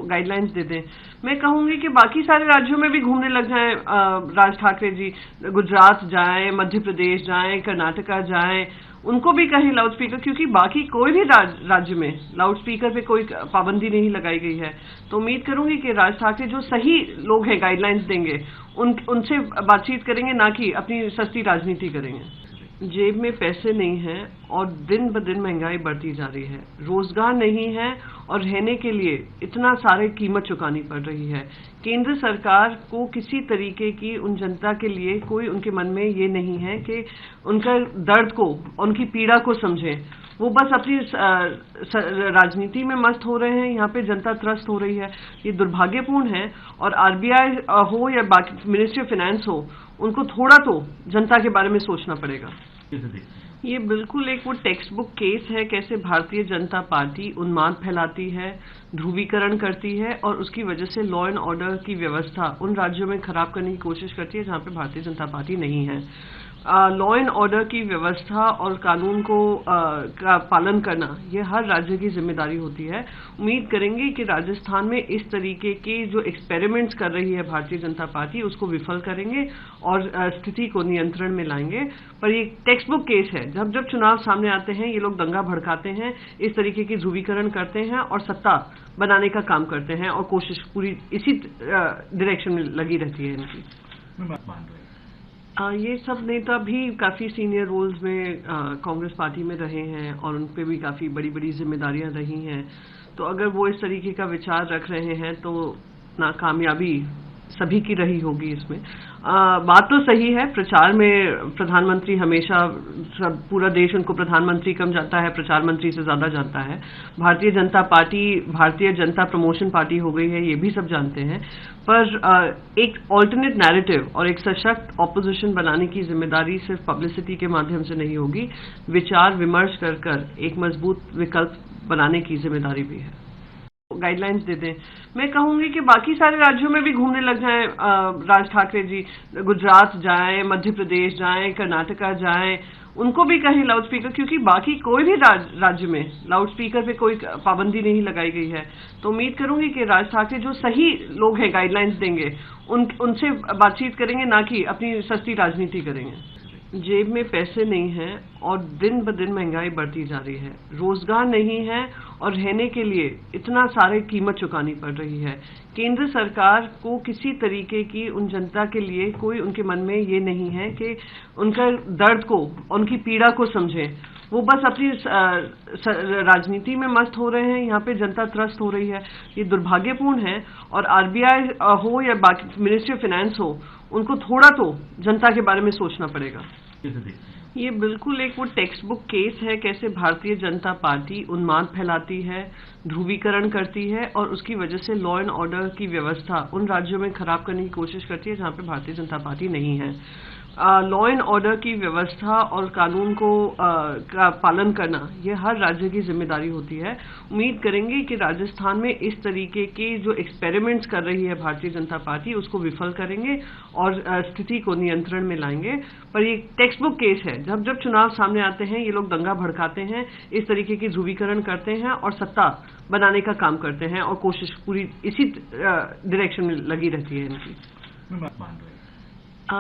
Guidelines दे दें। मैं कहूंगी कि बाकी सारे राज्यों में भी घूमने लग जाएं, राज ठाकरे जी गुजरात जाएं, मध्य प्रदेश जाएं, कर्नाटका जाएं, उनको भी कहें लाउड स्पीकर, क्योंकि बाकी कोई भी राज्य में लाउड स्पीकर पे कोई पाबंदी नहीं लगाई गई है। तो उम्मीद करूंगी कि राज ठाकरे जो सही लोग हैं गाइडलाइंस देंगे, उनसे बातचीत करेंगे, ना कि अपनी सस्ती राजनीति करेंगे। जेब में पैसे नहीं हैं और दिन ब दिन महंगाई बढ़ती जा रही है, रोजगार नहीं है और रहने के लिए इतना सारे कीमत चुकानी पड़ रही है। केंद्र सरकार को किसी तरीके की उन जनता के लिए कोई उनके मन में ये नहीं है कि उनका दर्द को, उनकी पीड़ा को समझें। वो बस अपनी राजनीति में मस्त हो रहे हैं। यहाँ पे जनता त्रस्त हो रही है, ये दुर्भाग्यपूर्ण है। और आरबीआई हो या बाकी मिनिस्ट्री ऑफ फाइनेंस हो, उनको थोड़ा तो जनता के बारे में सोचना पड़ेगा। ये बिल्कुल एक वो टेक्स्ट बुक केस है, कैसे भारतीय जनता पार्टी उन्माद फैलाती है, ध्रुवीकरण करती है और उसकी वजह से लॉ एंड ऑर्डर की व्यवस्था उन राज्यों में खराब करने की कोशिश करती है जहां पे भारतीय जनता पार्टी नहीं है। लॉ एंड ऑर्डर की व्यवस्था और कानून को का पालन करना ये हर राज्य की जिम्मेदारी होती है। उम्मीद करेंगे कि राजस्थान में इस तरीके के जो एक्सपेरिमेंट्स कर रही है भारतीय जनता पार्टी, उसको विफल करेंगे और स्थिति को नियंत्रण में लाएंगे। पर ये टेक्स्ट बुक केस है, जब जब चुनाव सामने आते हैं ये लोग दंगा भड़काते हैं, इस तरीके की ध्रुवीकरण करते हैं और सत्ता बनाने का काम करते हैं और कोशिश पूरी इसी डायरेक्शन में लगी रहती है इनकी। ये सब नेता भी काफी सीनियर रोल्स में कांग्रेस पार्टी में रहे हैं और उन पे भी काफी बड़ी बड़ी जिम्मेदारियां रही हैं। तो अगर वो इस तरीके का विचार रख रहे हैं तो नाकामयाबी सभी की रही होगी इसमें। बात तो सही है, प्रचार में प्रधानमंत्री हमेशा, पूरा देश उनको प्रधानमंत्री कम जाता है, प्रचार मंत्री से ज्यादा जानता है। Bharatiya Janata party Bharatiya Janata promotion party हो गई है, ये भी सब जानते हैं। पर एक ऑल्टरनेट नैरेटिव और एक सशक्त ऑपोजिशन बनाने की जिम्मेदारी सिर्फ पब्लिसिटी के माध्यम से नहीं होगी, विचार विमर्श कर एक मजबूत विकल्प बनाने की जिम्मेदारी भी है। गाइडलाइंस दे दें। मैं कहूंगी कि बाकी सारे राज्यों में भी घूमने लग जाएं, राज ठाकरे जी गुजरात जाएं, मध्य प्रदेश जाएं, कर्नाटका जाएं, उनको भी कहें लाउड स्पीकर, क्योंकि बाकी कोई भी राज्य में लाउड स्पीकर पे कोई पाबंदी नहीं लगाई गई है। तो उम्मीद करूंगी कि राज ठाकरे जो सही लोग हैं गाइडलाइंस देंगे, उनसे बातचीत करेंगे, ना कि अपनी सस्ती राजनीति करेंगे। जेब में पैसे नहीं हैं और दिन ब दिन महंगाई बढ़ती जा रही है, रोजगार नहीं है और रहने के लिए इतना सारे कीमत चुकानी पड़ रही है। केंद्र सरकार को किसी तरीके की उन जनता के लिए कोई उनके मन में ये नहीं है कि उनका दर्द को, उनकी पीड़ा को समझें। वो बस अपनी राजनीति में मस्त हो रहे हैं। यहाँ पे जनता त्रस्त हो रही है, ये दुर्भाग्यपूर्ण है। और आरबीआई हो या बाकी मिनिस्ट्री ऑफ फाइनेंस हो, उनको थोड़ा तो जनता के बारे में सोचना पड़ेगा। ये बिल्कुल एक वो टेक्स्ट बुक केस है, कैसे भारतीय जनता पार्टी उन्माद फैलाती है, ध्रुवीकरण करती है और उसकी वजह से लॉ एंड ऑर्डर की व्यवस्था उन राज्यों में खराब करने की कोशिश करती है जहां पे भारतीय जनता पार्टी नहीं है। लॉ एंड ऑर्डर की व्यवस्था और कानून को का पालन करना ये हर राज्य की जिम्मेदारी होती है। उम्मीद करेंगे कि राजस्थान में इस तरीके के जो एक्सपेरिमेंट्स कर रही है भारतीय जनता पार्टी, उसको विफल करेंगे और स्थिति को नियंत्रण में लाएंगे। पर ये टेक्स्ट बुक केस है, जब जब चुनाव सामने आते हैं ये लोग दंगा भड़काते हैं, इस तरीके की ध्रुवीकरण करते हैं और सत्ता बनाने का काम करते हैं और कोशिश पूरी इसी डायरेक्शन में लगी रहती है इनकी।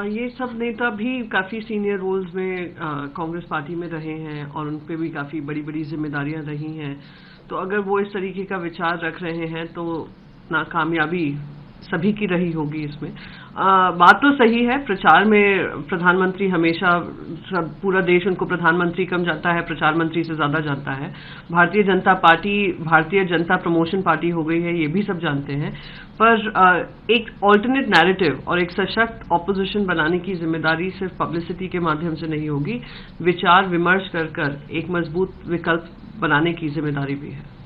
ये सब नेता भी काफी सीनियर रोल्स में कांग्रेस पार्टी में रहे हैं और उन पे भी काफी बड़ी बड़ी जिम्मेदारियां रही हैं। तो अगर वो इस तरीके का विचार रख रहे हैं तो नाकामयाबी सभी की रही होगी इसमें। बात तो सही है, प्रचार में प्रधानमंत्री हमेशा, पूरा देश उनको प्रधानमंत्री कम जाता है, प्रचार मंत्री से ज्यादा जानता है। Bharatiya Janata party Bharatiya Janata promotion party हो गई है, ये भी सब जानते हैं। पर एक ऑल्टरनेट नैरेटिव और एक सशक्त ऑपोजिशन बनाने की जिम्मेदारी सिर्फ पब्लिसिटी के माध्यम से नहीं होगी, विचार विमर्श कर एक मजबूत विकल्प बनाने की जिम्मेदारी भी है।